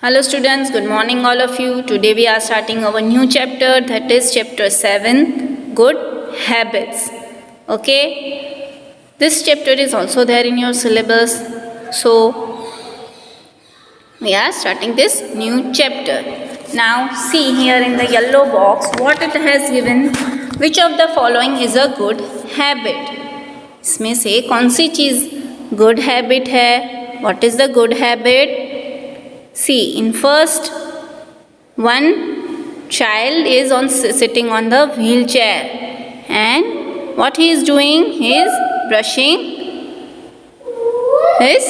Hello students, good morning all of you. Today we are starting our new chapter, that is chapter 7, Good Habits. Okay, this chapter is also there in your syllabus. So we are starting this new chapter. Now see here in the yellow box what it has given. Which of the following is a good habit? इसमें से कौन सी चीज़ good habit है? What is the good habit? See, in first, one child is sitting on the wheelchair, and what he is doing? He is brushing his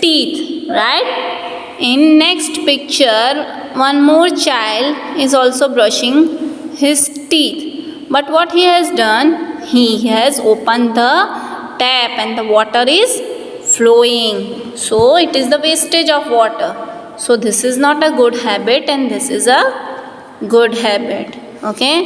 teeth, right? In next picture, one more child is also brushing his teeth. But what he has done? He has opened the tap and the water is flowing. So it is the wastage of water. So this is not a good habit and this is a good habit. Okay.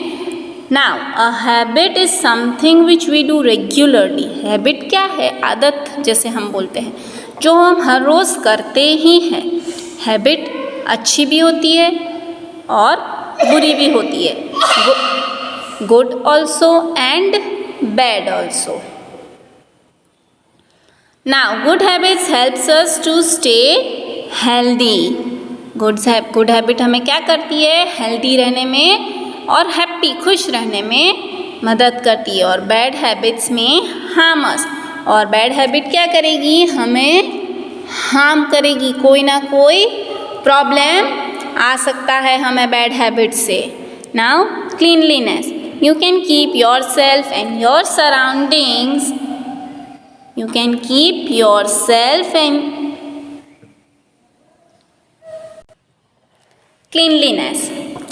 Now a habit is something which we do regularly. Habit क्या है? आदत जैसे हम बोलते हैं, जो हम हर रोज़ करते ही हैं. Habit अच्छी भी होती है और बुरी भी होती है. Good also and bad also. Now good habits helps us to stay healthy. Good habit हमें क्या करती है? हेल्दी रहने में और हैप्पी खुश रहने में मदद करती है. और बैड हैबिट्स में हार्म अस. और बैड हैबिट क्या करेगी? हमें हार्म करेगी. कोई ना कोई प्रॉब्लम आ सकता है हमें बैड हैबिट से. Now cleanliness. You can keep your self and your surroundings. You can keep your self and Cleanliness.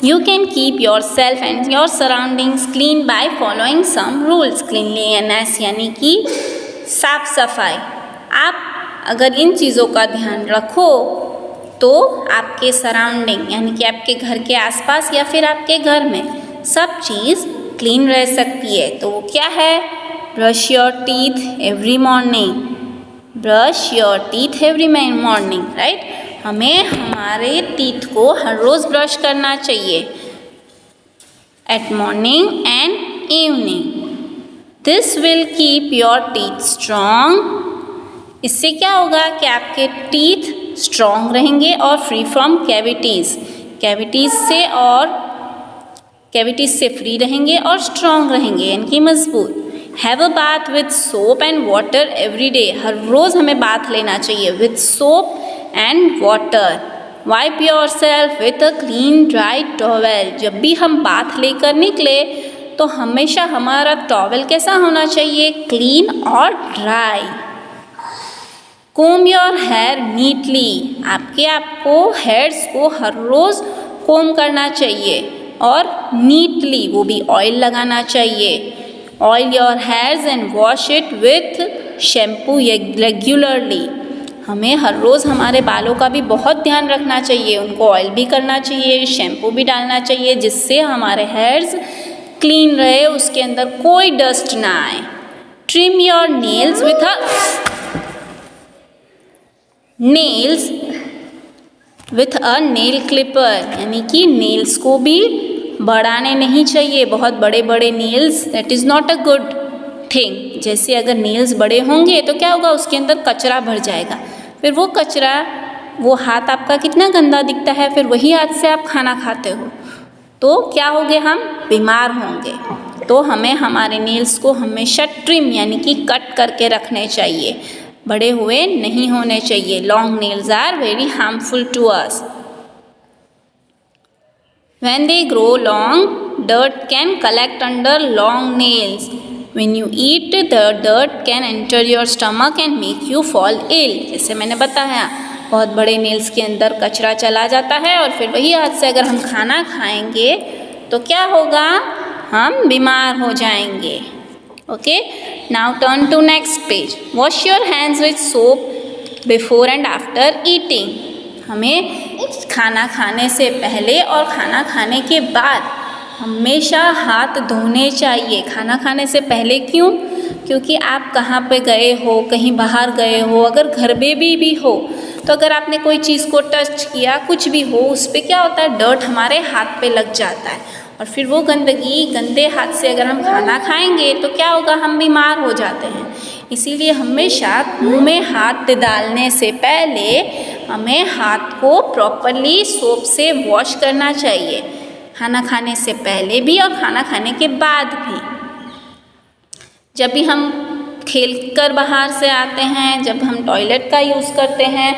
You can keep yourself and your surroundings clean by following some rules. Cleanliness यानी कि साफ सफाई. आप अगर इन चीज़ों का ध्यान रखो तो आपके सराउंडिंग यानी कि आपके घर के आसपास या फिर आपके घर में सब चीज़ क्लीन रह सकती है. तो वो क्या है? Brush your teeth every morning. Brush your teeth every morning, right. हमें हमारे टीथ को हर रोज़ ब्रश करना चाहिए at morning and evening. This will keep your teeth strong. इससे क्या होगा कि आपके टीथ स्ट्रॉन्ग रहेंगे और फ्री फ्रॉम कैविटीज़. कैविटीज़ से फ्री रहेंगे और स्ट्रॉन्ग रहेंगे यानी कि मजबूत. Have a bath with soap and water every day. हर रोज़ हमें बाथ लेना चाहिए with soap and water. Wipe your self with a clean dry towel. जब भी हम बाथ लेकर निकले तो हमेशा हमारा टॉवेल कैसा होना चाहिए? क्लीन और dry. Comb your hair neatly. आपको हेयर्स को हर रोज़ कोम करना चाहिए और नीटली, वो भी ऑयल लगाना चाहिए. Oil your hairs and wash it with shampoo regularly. हमें हर रोज़ हमारे बालों का भी बहुत ध्यान रखना चाहिए. उनको ऑयल भी करना चाहिए, शैम्पू भी डालना चाहिए, जिससे हमारे हेयर्स क्लीन रहे, उसके अंदर कोई डस्ट ना आए. Trim your nails with a nail clipper. यानी कि नेल्स को भी बढ़ाने नहीं चाहिए. बहुत बड़े बड़े nails, that is not a good thing. जैसे अगर नेल्स बड़े होंगे तो क्या होगा? उसके अंदर कचरा भर जाएगा. फिर वो कचरा, वो हाथ आपका कितना गंदा दिखता है. फिर वही हाथ से आप खाना खाते हो तो क्या होंगे? हम बीमार होंगे. तो हमें हमारे नेल्स को हमेशा ट्रिम यानी कि कट करके रखने चाहिए. बड़े हुए नहीं होने चाहिए. Long nails are very harmful to us. When they grow long, dirt can collect under long nails. When you eat, the dirt can enter your stomach and make you fall ill. जैसे मैंने बताया, बहुत बड़े nails के अंदर कचरा चला जाता है और फिर वही हाथ से अगर हम खाना खाएंगे तो क्या होगा? हम बीमार हो जाएंगे. Okay. Now turn to next page. Wash your hands with soap before and after eating. हमें खाना खाने से पहले और खाना खाने के बाद हमेशा हाथ धोने चाहिए. खाना खाने से पहले क्यों? क्योंकि आप कहाँ पे गए हो, कहीं बाहर गए हो, अगर घर में भी हो तो अगर आपने कोई चीज़ को टच किया, कुछ भी हो, उस पर क्या होता है, डर्ट हमारे हाथ पे लग जाता है और फिर वो गंदगी, गंदे हाथ से अगर हम खाना खाएंगे तो क्या होगा, हम बीमार हो जाते हैं। इसीलिए हमेशा मुंह में हाथ डालने से पहले हमें हाथ को प्रॉपरली सोप से वॉश करना चाहिए, खाना खाने से पहले भी और खाना खाने के बाद भी। जब भी हम खेल कर बाहर से आते हैं, जब हम टॉयलेट का यूज़ करते हैं,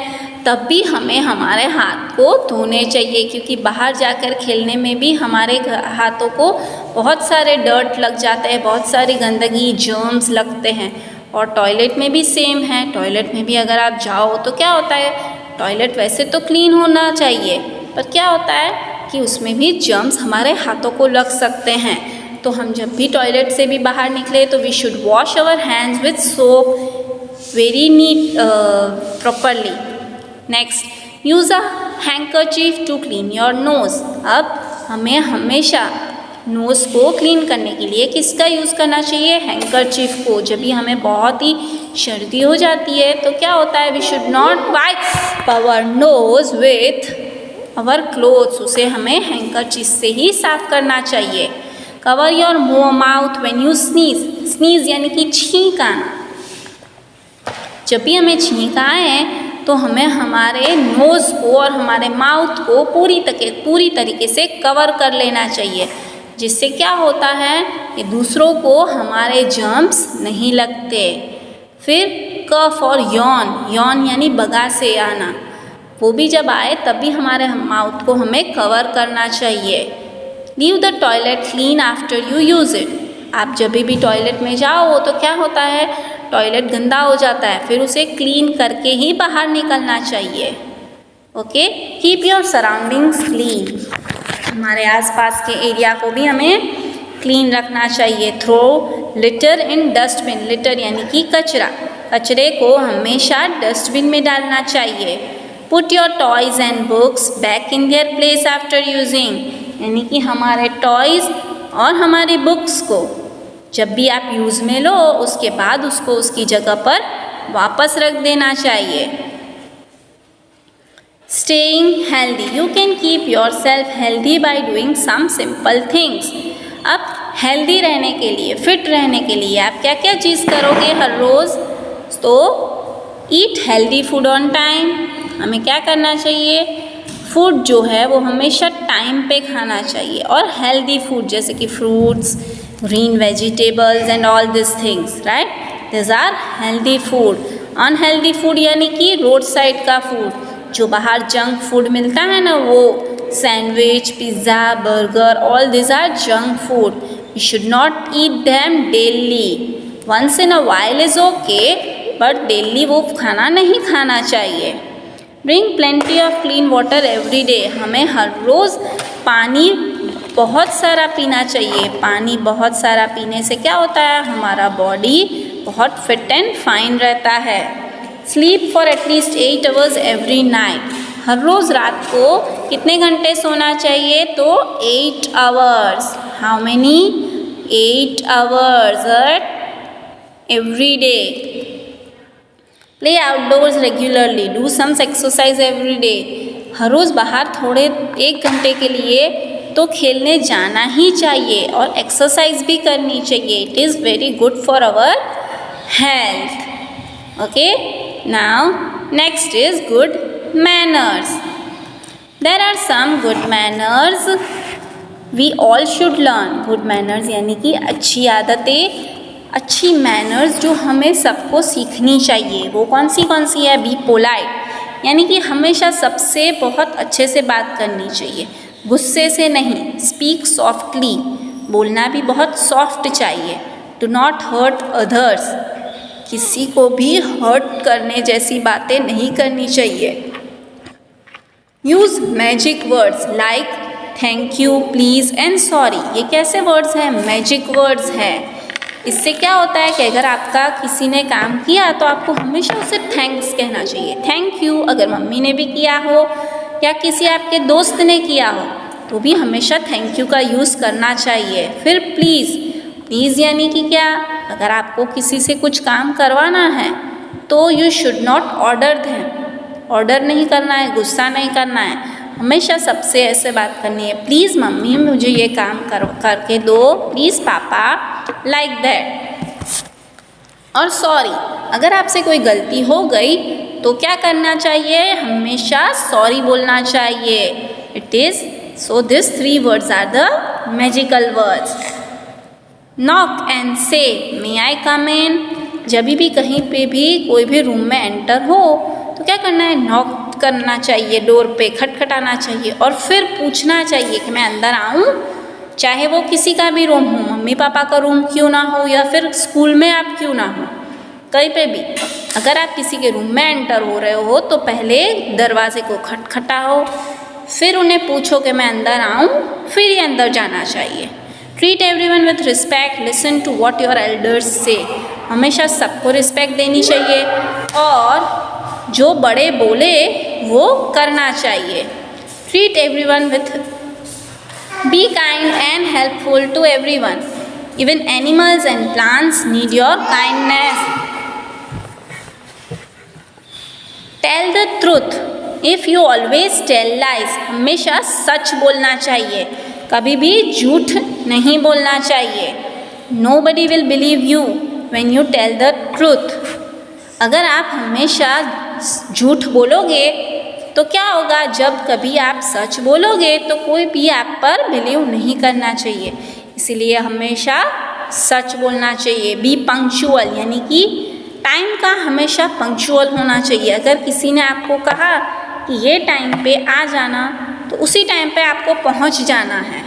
तब भी हमें हमारे हाथ को धोने चाहिए, क्योंकि बाहर जाकर खेलने में भी हमारे हाथों को बहुत सारे डर्ट लग जाते हैं, बहुत सारी गंदगी, जर्म्स लगते हैं। और टॉयलेट में भी सेम है। टॉयलेट में भी अगर आप जाओ तो क्या होता है, टॉयलेट वैसे तो क्लीन होना चाहिए, पर क्या होता है कि उसमें भी जर्म्स हमारे हाथों को लग सकते हैं। तो हम जब भी टॉयलेट से भी बाहर निकले तो we should wash our hands with soap very neat properly. Next, use a handkerchief to clean your nose. अब हमें हमेशा नोज़ को क्लीन करने के लिए किसका यूज़ करना चाहिए, हैंकरचीफ को। जब भी हमें बहुत ही सर्दी हो जाती है तो क्या होता है, we should not wipe our nose with our clothes. उसे हमें हैंकरचीफ से ही साफ करना चाहिए। Cover your mouth when you sneeze. Sneeze यानी कि छींक आना। जब भी हमें छींक आए तो हमें हमारे नोज़ को और हमारे माउथ को पूरी तरीके से कवर कर लेना चाहिए, जिससे क्या होता है कि दूसरों को हमारे जर्म्स नहीं लगते। फिर कफ और यॉन यानी बगा से आना, वो भी जब आए तब भी हमारे माउथ को हमें कवर करना चाहिए। Leave the toilet clean after you use it. आप जब भी टॉयलेट में जाओ तो क्या होता है, टॉयलेट गंदा हो जाता है, फिर उसे क्लीन करके ही बाहर निकलना चाहिए। Okay, keep your surroundings clean. हमारे आसपास के एरिया को भी हमें क्लीन रखना चाहिए। Throw litter in dustbin. Litter यानी कि कचरा। कचरे को हमेशा डस्टबिन में डालना चाहिए। Put your toys and books back in their place after using. यानी कि हमारे टॉयज़ और हमारी बुक्स को जब भी आप यूज़ में लो उसके बाद उसको उसकी जगह पर वापस रख देना चाहिए। Staying healthy. You can keep yourself healthy by doing some simple things. अब हेल्दी रहने के लिए, फिट रहने के लिए आप क्या क्या चीज़ करोगे हर रोज़? तो eat healthy food on time. हमें क्या करना चाहिए, फूड जो है वो हमेशा टाइम पे खाना चाहिए, और हेल्दी फूड जैसे कि fruits, green vegetables and all this things, right, this are healthy food. Unhealthy food यानी कि रोड साइड का फूड, जो बाहर जंक फूड मिलता है ना, वो sandwich, pizza, burger, all this are junk food. You should not eat them daily. Once in a while is okay, but daily वो खाना नहीं खाना चाहिए। Drink plenty of clean water every day. हमें हर रोज़ पानी बहुत सारा पीना चाहिए। पानी बहुत सारा पीने से क्या होता है, हमारा बॉडी बहुत फिट एंड फाइन रहता है। Sleep for at least 8 hours every night. हर रोज़ रात को कितने घंटे सोना चाहिए, तो 8 hours. How many? 8 hours every day. Play outdoors regularly. Do some exercise every day. हर रोज़ बाहर थोड़े 1 घंटे के लिए तो खेलने जाना ही चाहिए और एक्सरसाइज भी करनी चाहिए। It is very good for our health. Okay, now next is good manners. There are some good manners we all should learn. Good manners यानी कि अच्छी आदतें, अच्छी मैनर्स जो हमें सबको सीखनी चाहिए। वो कौन सी है? बी पोलाइट, यानी कि हमेशा सबसे बहुत अच्छे से बात करनी चाहिए, गुस्से से नहीं। स्पीक सॉफ्टली, बोलना भी बहुत सॉफ्ट चाहिए। डू नॉट हर्ट अदर्स, किसी को भी हर्ट करने जैसी बातें नहीं करनी चाहिए। Use magic words like thank you, please and sorry. ये कैसे वर्ड्स हैं? मैजिक वर्ड्स हैं। इससे क्या होता है कि अगर आपका किसी ने काम किया तो आपको हमेशा उसे थैंक्स कहना चाहिए। थैंक यू अगर मम्मी ने भी किया हो या किसी आपके दोस्त ने किया हो तो भी हमेशा थैंक यू का यूज़ करना चाहिए। फिर प्लीज़, प्लीज़ यानी कि क्या? अगर आपको किसी से कुछ काम करवाना है तो you should not order them. Order नहीं करना है, गुस्सा नहीं करना है, हमेशा सबसे ऐसे बात करनी है, प्लीज़ मम्मी मुझे ये काम करके दो, प्लीज़ पापा, लाइक दैट। और सॉरी, अगर आपसे कोई गलती हो गई तो क्या करना चाहिए, हमेशा सॉरी बोलना चाहिए। It is so this 3 words are the magical words. Knock and say may आई कम इन, जब भी कहीं पे भी कोई भी रूम में एंटर हो तो क्या करना है, नॉक करना चाहिए, डोर पे खटखटाना चाहिए और फिर पूछना चाहिए कि मैं अंदर आऊँ, चाहे वो किसी का भी रूम हो, मम्मी पापा का रूम क्यों ना हो या फिर स्कूल में आप क्यों ना हो, कहीं पे भी अगर आप किसी के रूम में एंटर हो रहे हो तो पहले दरवाजे को खटखटाओ, फिर उन्हें पूछो कि मैं अंदर आऊँ, फिर ही अंदर जाना चाहिए। Treat everyone with respect, listen to what your elders say, हमेशा सबको रिस्पेक्ट देनी चाहिए और जो बड़े बोले वो करना चाहिए। Treat everyone with, be kind and helpful to everyone, even animals and plants need your kindness. Tell the truth if you always tell lies, हमेशा सच बोलना चाहिए, कभी भी झूठ नहीं बोलना चाहिए। Nobody will believe you when you tell the truth, अगर आप हमेशा झूठ बोलोगे तो क्या होगा, जब कभी आप सच बोलोगे तो कोई भी आप पर बिलीव नहीं करना चाहिए, इसलिए हमेशा सच बोलना चाहिए। बी पंक्चुअल, यानी कि टाइम का हमेशा पंक्चुअल होना चाहिए। अगर किसी ने आपको कहा कि ये टाइम पे आ जाना तो उसी टाइम पे आपको पहुंच जाना है,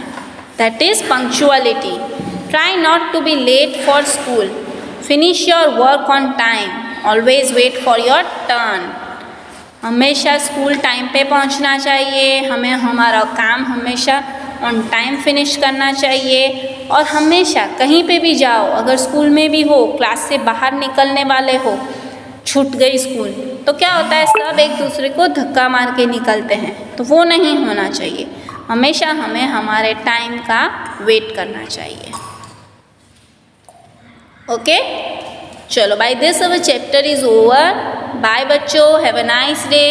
that is punctuality. Try not to be late for school, finish your work on time, always wait for your turn, हमेशा स्कूल टाइम पे पहुंचना चाहिए, हमें हमारा काम हमेशा ऑन टाइम फिनिश करना चाहिए और हमेशा कहीं पे भी जाओ, अगर स्कूल में भी हो, क्लास से बाहर निकलने वाले हो, छूट गई स्कूल तो क्या होता है, सब एक दूसरे को धक्का मार के निकलते हैं, तो वो नहीं होना चाहिए, हमेशा हमें हमारे टाइम का वेट करना चाहिए। ओके, चलो by this our chapter is over. Bye बच्चों, हैव अ नाइस डे।